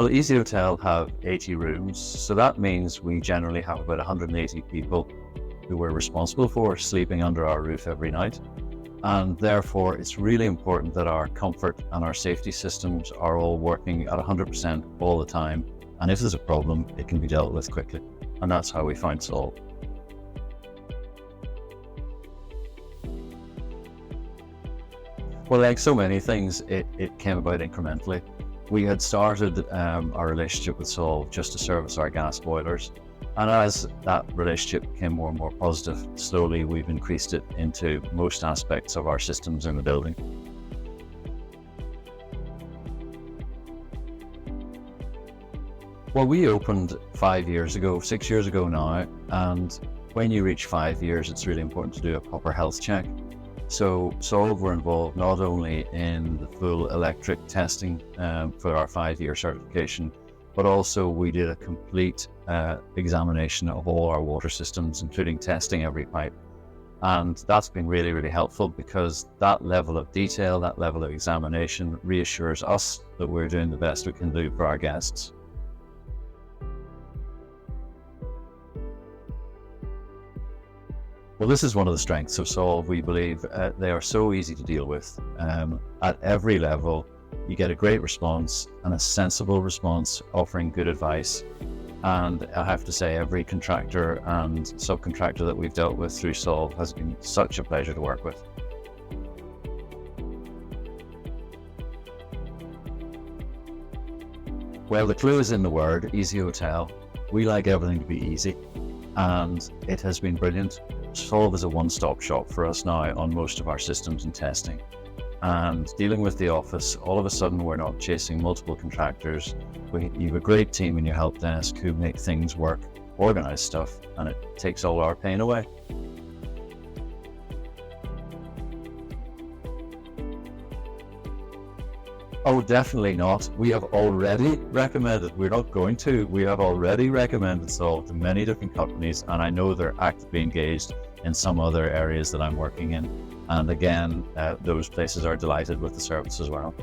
Well, easyHotel have 80 rooms, so that means we generally have about 180 people who we're responsible for sleeping under our roof every night. And therefore, it's really important that our comfort and our safety systems are all working at 100% all the time. And if there's a problem, it can be dealt with quickly. And that's how we find solv. Well, like so many things, it came about incrementally. We had started our relationship with solv just to service our gas boilers. And as that relationship became more and more positive, slowly we've increased it into most aspects of our systems in the building. Well, we opened 5 years ago, 6 years ago now, and when you reach 5 years, it's really important to do a proper health check. So solv were involved not only in the full electric testing for our 5-year certification, but also we did a complete examination of all our water systems, including testing every pipe. And that's been really, really helpful because that level of detail, that level of examination reassures us that we're doing the best we can do for our guests. Well, this is one of the strengths of solv. We believe they are so easy to deal with. At every level, you get a great response and a sensible response offering good advice. And I have to say, every contractor and subcontractor that we've dealt with through solv has been such a pleasure to work with. Well, the clue is in the word, easyHotel. We like everything to be easy, and it has been brilliant. Solv is a one-stop shop for us now on most of our systems and testing. And dealing with the office, all of a sudden we're not chasing multiple contractors. You have a great team in your help desk who make things work, organize stuff, and it takes all our pain away. Oh, definitely not. We have already recommended, we're not going to, we have already recommended solv to many different companies, and I know they're actively engaged in some other areas that I'm working in. And again, those places are delighted with the service as well.